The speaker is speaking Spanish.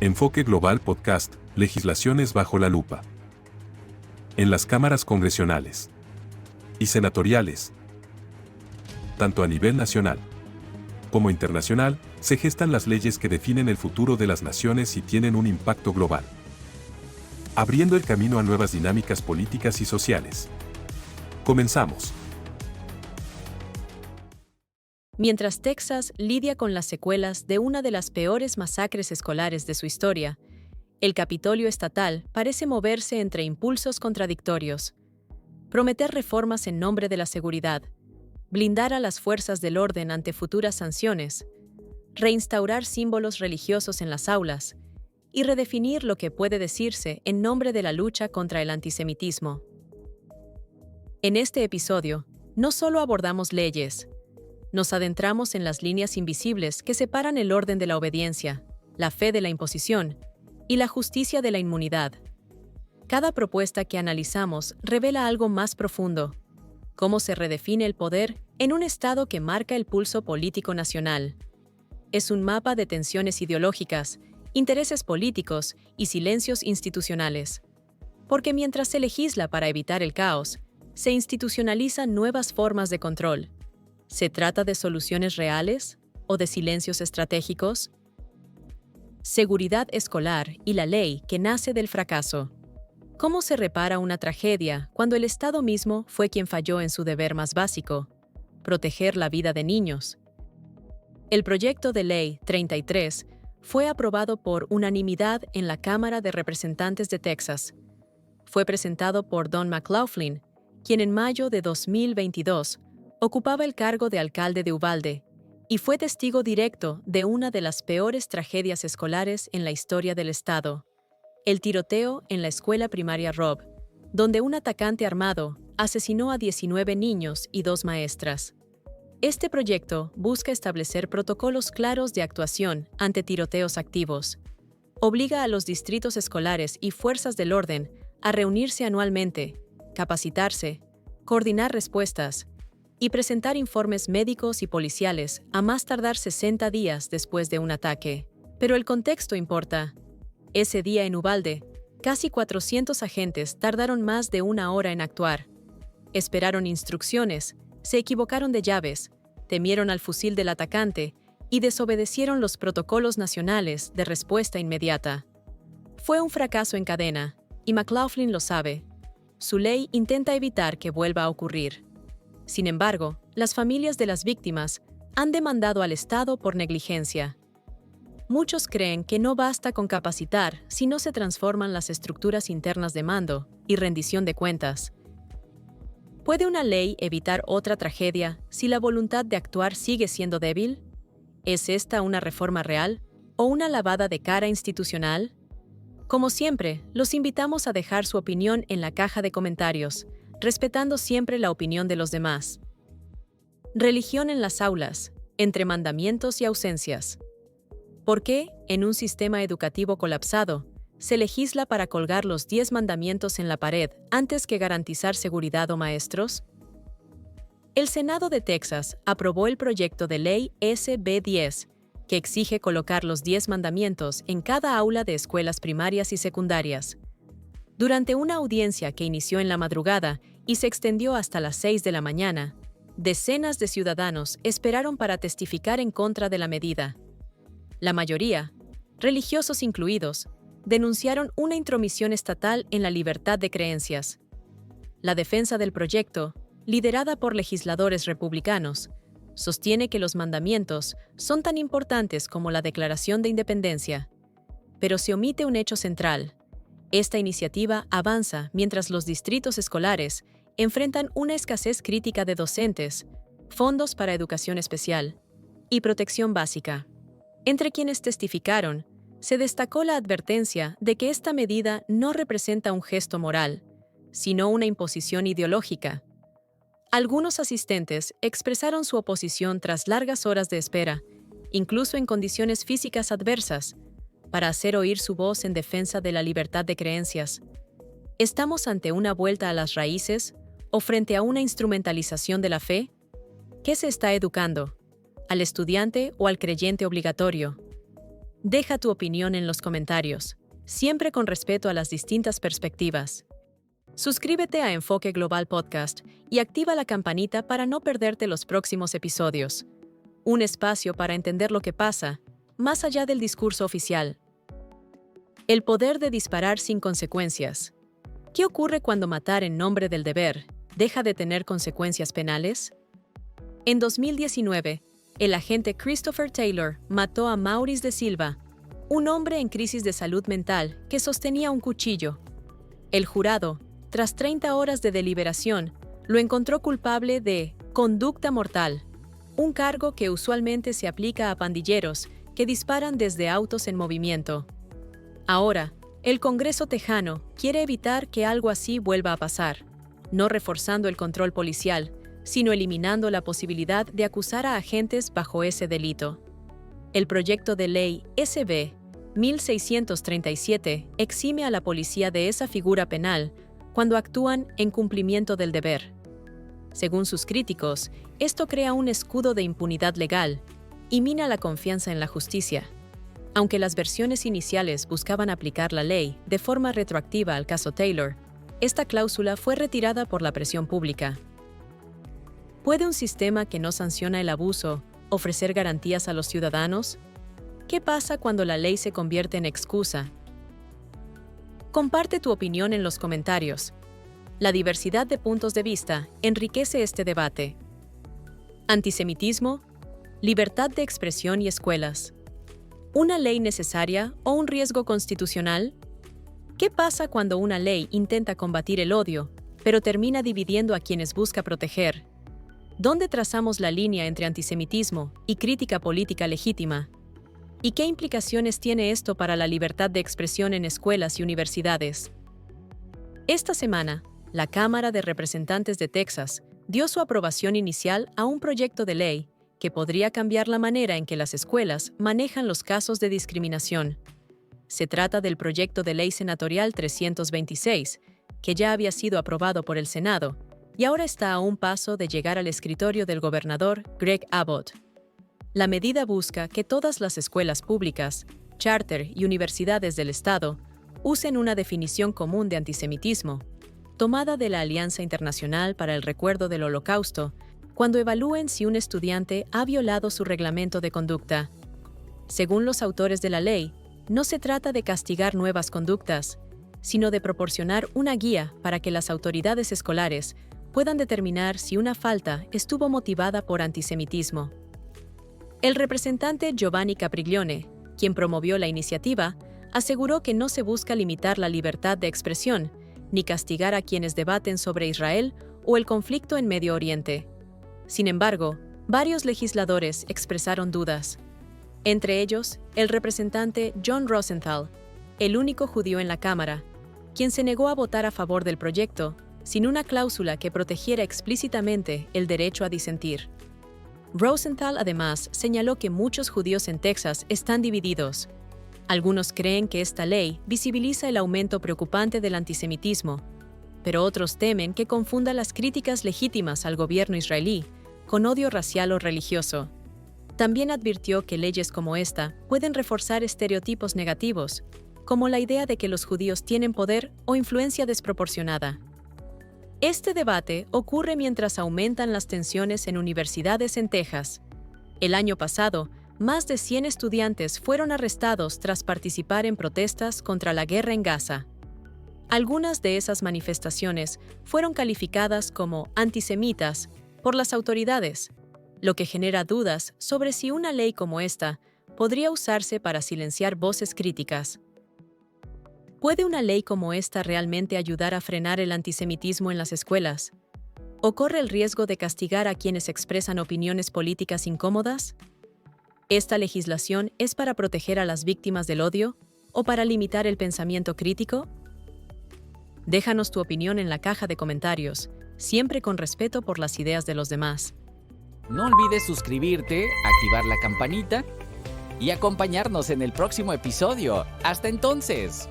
Enfoque Global Podcast, Legislaciones bajo la lupa. En las cámaras congresionales y senatoriales, tanto a nivel nacional como internacional, se gestan las leyes que definen el futuro de las naciones y tienen un impacto global, abriendo el camino a nuevas dinámicas políticas y sociales. Comenzamos. Mientras Texas lidia con las secuelas de una de las peores masacres escolares de su historia, el Capitolio estatal parece moverse entre impulsos contradictorios. Prometer reformas en nombre de la seguridad, blindar a las fuerzas del orden ante futuras sanciones, reinstaurar símbolos religiosos en las aulas y redefinir lo que puede decirse en nombre de la lucha contra el antisemitismo. En este episodio, no solo abordamos leyes, nos adentramos en las líneas invisibles que separan el orden de la obediencia, la fe de la imposición y la justicia de la inmunidad. Cada propuesta que analizamos revela algo más profundo: cómo se redefine el poder en un Estado que marca el pulso político nacional. Es un mapa de tensiones ideológicas, intereses políticos y silencios institucionales. Porque mientras se legisla para evitar el caos, se institucionalizan nuevas formas de control. ¿Se trata de soluciones reales o de silencios estratégicos? Seguridad escolar y la ley que nace del fracaso. ¿Cómo se repara una tragedia cuando el Estado mismo fue quien falló en su deber más básico: proteger la vida de niños? El proyecto de ley 33 fue aprobado por unanimidad en la Cámara de Representantes de Texas. Fue presentado por Don McLaughlin, quien en mayo de 2022 ocupaba el cargo de alcalde de Uvalde y fue testigo directo de una de las peores tragedias escolares en la historia del estado: el tiroteo en la escuela primaria Robb, donde un atacante armado asesinó a 19 niños y 2 maestras. Este proyecto busca establecer protocolos claros de actuación ante tiroteos activos. Obliga a los distritos escolares y fuerzas del orden a reunirse anualmente, capacitarse, coordinar respuestas y presentar informes médicos y policiales a más tardar 60 días después de un ataque. Pero el contexto importa. Ese día en Uvalde, casi 400 agentes tardaron más de 1 hora en actuar. Esperaron instrucciones, se equivocaron de llaves, temieron al fusil del atacante y desobedecieron los protocolos nacionales de respuesta inmediata. Fue un fracaso en cadena, y McLaughlin lo sabe. Su ley intenta evitar que vuelva a ocurrir. Sin embargo, las familias de las víctimas han demandado al Estado por negligencia. Muchos creen que no basta con capacitar si no se transforman las estructuras internas de mando y rendición de cuentas. ¿Puede una ley evitar otra tragedia si la voluntad de actuar sigue siendo débil? ¿Es esta una reforma real o una lavada de cara institucional? Como siempre, los invitamos a dejar su opinión en la caja de comentarios, respetando siempre la opinión de los demás. Religión en las aulas, entre mandamientos y ausencias. ¿Por qué, en un sistema educativo colapsado, se legisla para colgar los 10 mandamientos en la pared antes que garantizar seguridad o maestros? El Senado de Texas aprobó el proyecto de ley SB 10, que exige colocar los 10 mandamientos en cada aula de escuelas primarias y secundarias. Durante una audiencia que inició en la madrugada y se extendió hasta las 6 de la mañana, decenas de ciudadanos esperaron para testificar en contra de la medida. La mayoría, religiosos incluidos, denunciaron una intromisión estatal en la libertad de creencias. La defensa del proyecto, liderada por legisladores republicanos, sostiene que los mandamientos son tan importantes como la Declaración de Independencia. Pero se omite un hecho central. Esta iniciativa avanza mientras los distritos escolares enfrentan una escasez crítica de docentes, fondos para educación especial y protección básica. Entre quienes testificaron, se destacó la advertencia de que esta medida no representa un gesto moral, sino una imposición ideológica. Algunos asistentes expresaron su oposición tras largas horas de espera, incluso en condiciones físicas adversas, para hacer oír su voz en defensa de la libertad de creencias. ¿Estamos ante una vuelta a las raíces o frente a una instrumentalización de la fe? ¿Qué se está educando? ¿Al estudiante o al creyente obligatorio? Deja tu opinión en los comentarios, siempre con respeto a las distintas perspectivas. Suscríbete a Enfoque Global Podcast y activa la campanita para no perderte los próximos episodios. Un espacio para entender lo que pasa, más allá del discurso oficial. El poder de disparar sin consecuencias. ¿Qué ocurre cuando matar en nombre del deber deja de tener consecuencias penales? En 2019, el agente Christopher Taylor mató a Maurice de Silva, un hombre en crisis de salud mental que sostenía un cuchillo. El jurado, tras 30 horas de deliberación, lo encontró culpable de conducta mortal, un cargo que usualmente se aplica a pandilleros que disparan desde autos en movimiento. Ahora, el Congreso tejano quiere evitar que algo así vuelva a pasar, no reforzando el control policial, sino eliminando la posibilidad de acusar a agentes bajo ese delito. El proyecto de ley SB 1637 exime a la policía de esa figura penal cuando actúan en cumplimiento del deber. Según sus críticos, esto crea un escudo de impunidad legal y mina la confianza en la justicia. Aunque las versiones iniciales buscaban aplicar la ley de forma retroactiva al caso Taylor, esta cláusula fue retirada por la presión pública. ¿Puede un sistema que no sanciona el abuso ofrecer garantías a los ciudadanos? ¿Qué pasa cuando la ley se convierte en excusa? Comparte tu opinión en los comentarios. La diversidad de puntos de vista enriquece este debate. Antisemitismo, libertad de expresión y escuelas. ¿Una ley necesaria o un riesgo constitucional? ¿Qué pasa cuando una ley intenta combatir el odio, pero termina dividiendo a quienes busca proteger? ¿Dónde trazamos la línea entre antisemitismo y crítica política legítima? ¿Y qué implicaciones tiene esto para la libertad de expresión en escuelas y universidades? Esta semana, la Cámara de Representantes de Texas dio su aprobación inicial a un proyecto de ley que podría cambiar la manera en que las escuelas manejan los casos de discriminación. Se trata del proyecto de ley senatorial 326, que ya había sido aprobado por el Senado, y ahora está a un paso de llegar al escritorio del gobernador Greg Abbott. La medida busca que todas las escuelas públicas, charter y universidades del Estado usen una definición común de antisemitismo, tomada de la Alianza Internacional para el Recuerdo del Holocausto, cuando evalúen si un estudiante ha violado su reglamento de conducta. Según los autores de la ley, no se trata de castigar nuevas conductas, sino de proporcionar una guía para que las autoridades escolares puedan determinar si una falta estuvo motivada por antisemitismo. El representante Giovanni Capriglione, quien promovió la iniciativa, aseguró que no se busca limitar la libertad de expresión, ni castigar a quienes debaten sobre Israel o el conflicto en Medio Oriente. Sin embargo, varios legisladores expresaron dudas. Entre ellos, el representante John Rosenthal, el único judío en la Cámara, quien se negó a votar a favor del proyecto sin una cláusula que protegiera explícitamente el derecho a disentir. Rosenthal además señaló que muchos judíos en Texas están divididos. Algunos creen que esta ley visibiliza el aumento preocupante del antisemitismo, pero otros temen que confunda las críticas legítimas al gobierno israelí con odio racial o religioso. También advirtió que leyes como esta pueden reforzar estereotipos negativos, como la idea de que los judíos tienen poder o influencia desproporcionada. Este debate ocurre mientras aumentan las tensiones en universidades en Texas. El año pasado, más de 100 estudiantes fueron arrestados tras participar en protestas contra la guerra en Gaza. Algunas de esas manifestaciones fueron calificadas como antisemitas por las autoridades, lo que genera dudas sobre si una ley como esta podría usarse para silenciar voces críticas. ¿Puede una ley como esta realmente ayudar a frenar el antisemitismo en las escuelas? ¿O corre el riesgo de castigar a quienes expresan opiniones políticas incómodas? ¿Esta legislación es para proteger a las víctimas del odio o para limitar el pensamiento crítico? Déjanos tu opinión en la caja de comentarios, siempre con respeto por las ideas de los demás. No olvides suscribirte, activar la campanita y acompañarnos en el próximo episodio. ¡Hasta entonces!